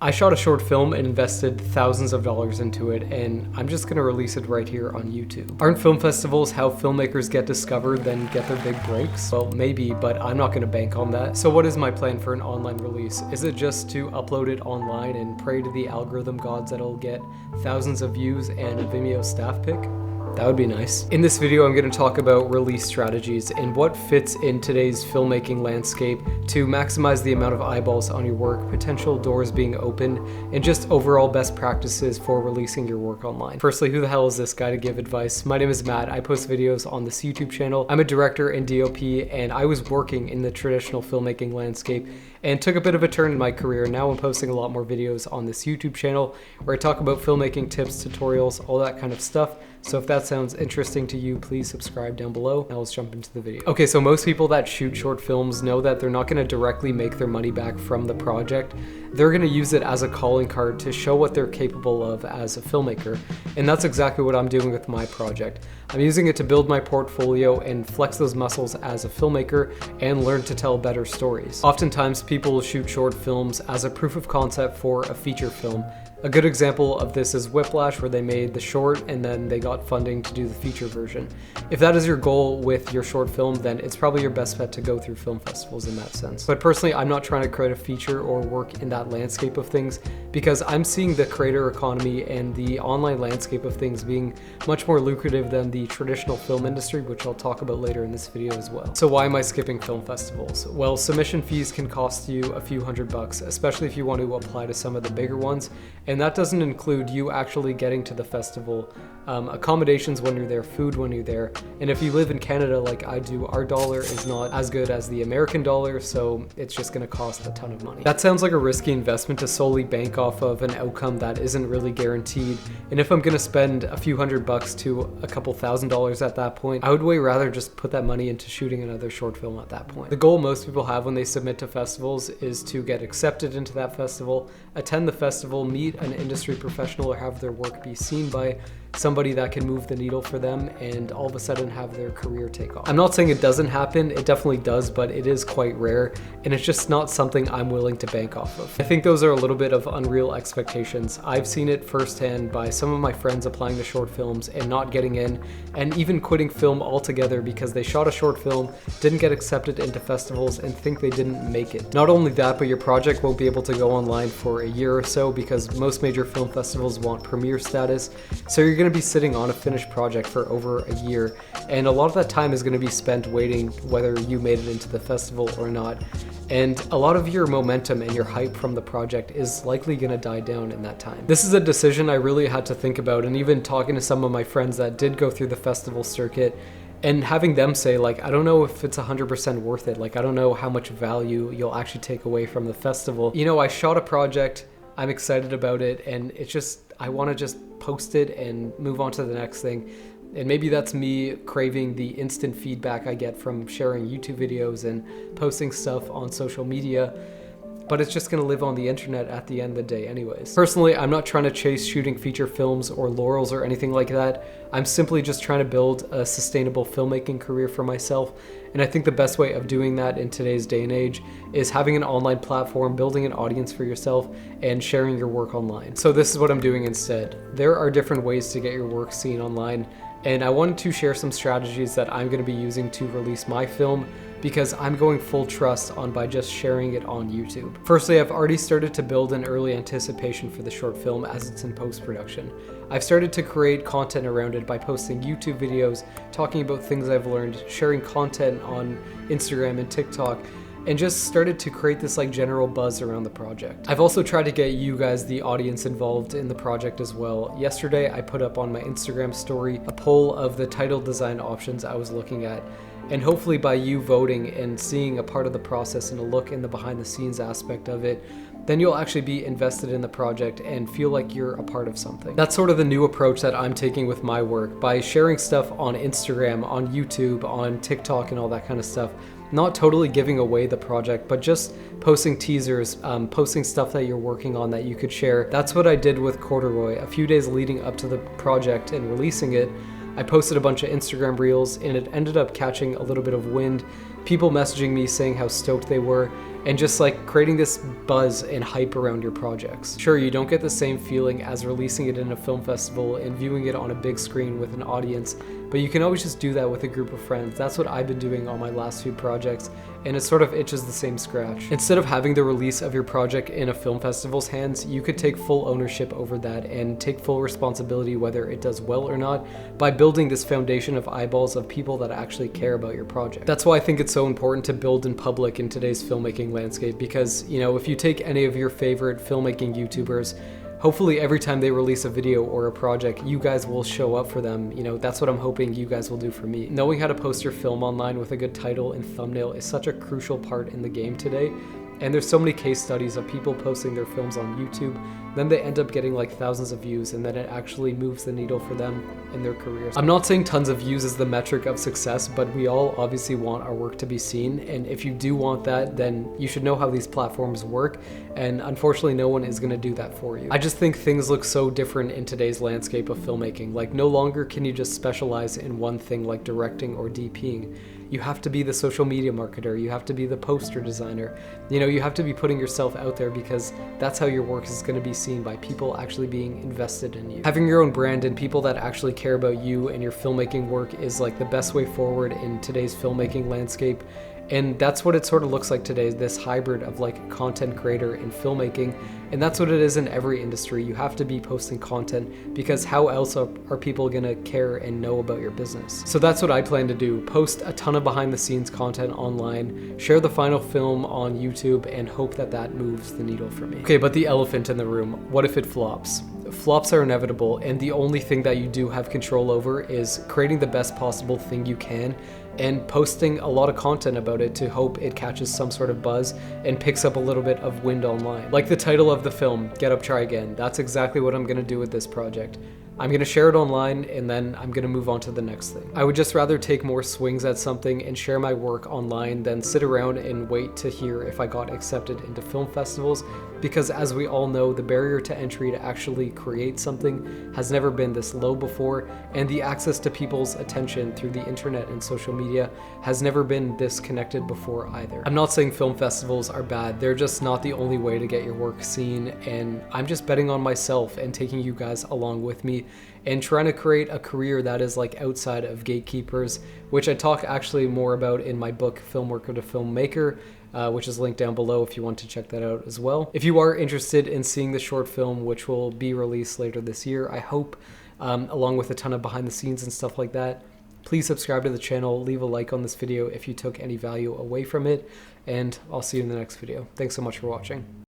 I shot a short film and invested thousands of dollars into it, and I'm just gonna release it right here on YouTube. Aren't film festivals how filmmakers get discovered, then get their big breaks? Well, maybe, but I'm not gonna bank on that. So what is my plan for an online release? Is it just to upload it online and pray to the algorithm gods that it'll get thousands of views and a Vimeo staff pick? That would be nice. In this video, I'm going to talk about release strategies and what fits in today's filmmaking landscape to maximize the amount of eyeballs on your work, potential doors being opened, and just overall best practices for releasing your work online. Firstly, who the hell is this guy to give advice? My name is Matt. I post videos on this YouTube channel. I'm a director and DOP, and I was working in the traditional filmmaking landscape and took a bit of a turn in my career. Now I'm posting a lot more videos on this YouTube channel where I talk about filmmaking tips, tutorials, all that kind of stuff. So if that sounds interesting to you, please subscribe down below. Now let's jump into the video. Okay, so most people that shoot short films know that they're not gonna directly make their money back from the project. They're gonna use it as a calling card to show what they're capable of as a filmmaker. And that's exactly what I'm doing with my project. I'm using it to build my portfolio and flex those muscles as a filmmaker and learn to tell better stories. Oftentimes people shoot short films as a proof of concept for a feature film. A good example of this is Whiplash, where they made the short and then they got funding to do the feature version. If that is your goal with your short film, then it's probably your best bet to go through film festivals in that sense. But personally, I'm not trying to create a feature or work in that landscape of things because I'm seeing the creator economy and the online landscape of things being much more lucrative than the traditional film industry, which I'll talk about later in this video as well. So why am I skipping film festivals? Well, submission fees can cost you a few $100, especially if you want to apply to some of the bigger ones. And that doesn't include you actually getting to the festival, accommodations when you're there, food when you're there. And if you live in Canada like I do, our dollar is not as good as the American dollar, so it's just gonna cost a ton of money. That sounds like a risky investment to solely bank off of an outcome that isn't really guaranteed. And if I'm gonna spend a few $100 to a couple $1,000s at that point, I would way rather just put that money into shooting another short film at that point. The goal most people have when they submit to festivals is to get accepted into that festival, attend the festival, meet an industry professional, or have their work be seen by somebody that can move the needle for them, and all of a sudden have their career take off. I'm not saying it doesn't happen, it definitely does, but it is quite rare, and it's just not something I'm willing to bank off of. I think those are a little bit of unreal expectations. I've seen it firsthand by some of my friends applying to short films and not getting in, and even quitting film altogether because they shot a short film, didn't get accepted into festivals, and think they didn't make it. Not only that, but your project won't be able to go online for a year or so because most major film festivals want premiere status, so you're going to be sitting on a finished project for over a year, and a lot of that time is going to be spent waiting whether you made it into the festival or not. And a lot of your momentum and your hype from the project is likely going to die down in that time. This is a decision I really had to think about, and even talking to some of my friends that did go through the festival circuit and having them say, like, I don't know if it's 100% worth it. Like, I don't know how much value you'll actually take away from the festival. You know, I shot a project, I'm excited about it, and it's just, I want to just post it and move on to the next thing. And maybe that's me craving the instant feedback I get from sharing YouTube videos and posting stuff on social media, but it's just gonna live on the internet at the end of the day anyways. Personally, I'm not trying to chase shooting feature films or laurels or anything like that. I'm simply just trying to build a sustainable filmmaking career for myself. And I think the best way of doing that in today's day and age is having an online platform, building an audience for yourself, and sharing your work online. So this is what I'm doing instead. There are different ways to get your work seen online, and I wanted to share some strategies that I'm going to be using to release my film because I'm going full trust on by just sharing it on YouTube. Firstly, I've already started to build an early anticipation for the short film as it's in post-production. I've started to create content around it by posting YouTube videos, talking about things I've learned, sharing content on Instagram and TikTok, and just started to create this like general buzz around the project. I've also tried to get you guys, the audience, involved in the project as well. Yesterday, I put up on my Instagram story a poll of the title design options I was looking at. And hopefully by you voting and seeing a part of the process and a look in the behind the scenes aspect of it, then you'll actually be invested in the project and feel like you're a part of something. That's sort of the new approach that I'm taking with my work. By sharing stuff on Instagram, on YouTube, on TikTok, and all that kind of stuff, not totally giving away the project, but just posting teasers, posting stuff that you're working on that you could share. That's what I did with Corduroy. A few days leading up to the project and releasing it, I posted a bunch of Instagram reels, and it ended up catching a little bit of wind, people messaging me saying how stoked they were, and just like creating this buzz and hype around your projects. Sure, you don't get the same feeling as releasing it in a film festival and viewing it on a big screen with an audience, but you can always just do that with a group of friends. That's what I've been doing on my last few projects, and it sort of itches the same scratch. Instead of having the release of your project in a film festival's hands, you could take full ownership over that and take full responsibility whether it does well or not by building this foundation of eyeballs of people that actually care about your project. That's why I think it's so important to build in public in today's filmmaking landscape, because, you know, if you take any of your favorite filmmaking YouTubers, hopefully every time they release a video or a project, you guys will show up for them. You know, that's what I'm hoping you guys will do for me. Knowing how to post your film online with a good title and thumbnail is such a crucial part in the game today. And there's so many case studies of people posting their films on YouTube, then they end up getting like thousands of views, and then it actually moves the needle for them in their careers. I'm not saying tons of views is the metric of success, but we all obviously want our work to be seen, and if you do want that, then you should know how these platforms work, and unfortunately no one is going to do that for you. I just think things look so different in today's landscape of filmmaking. Like, no longer can you just specialize in one thing like directing or DPing. You have to be the social media marketer, you have to be the poster designer, you know, you have to be putting yourself out there, because that's how your work is going to be seen, by people actually being invested in you. Having your own brand and people that actually care about you and your filmmaking work is like the best way forward in today's filmmaking landscape. And that's what it sort of looks like today, this hybrid of like content creator and filmmaking. And that's what it is in every industry. You have to be posting content, because how else are people gonna care and know about your business? So that's what I plan to do. Post a ton of behind the scenes content online, share the final film on YouTube, and hope that that moves the needle for me. Okay, but the elephant in the room, what if it flops? Flops are inevitable, and the only thing that you do have control over is creating the best possible thing you can and posting a lot of content about it to hope it catches some sort of buzz and picks up a little bit of wind online. Like the title of the film, Get Up, Try Again. That's exactly what I'm gonna do with this project. I'm gonna share it online, and then I'm gonna move on to the next thing. I would just rather take more swings at something and share my work online than sit around and wait to hear if I got accepted into film festivals, because as we all know, the barrier to entry to actually create something has never been this low before, and the access to people's attention through the internet and social media has never been this connected before either. I'm not saying film festivals are bad, they're just not the only way to get your work seen, and I'm just betting on myself and taking you guys along with me and trying to create a career that is like outside of gatekeepers, which I talk actually more about in my book, Filmmaker to Filmmaker, which is linked down below if you want to check that out as well. If you are interested in seeing the short film, which will be released later this year, I hope, along with a ton of behind the scenes and stuff like that, please subscribe to the channel, leave a like on this video if you took any value away from it, and I'll see you in the next video. Thanks so much for watching.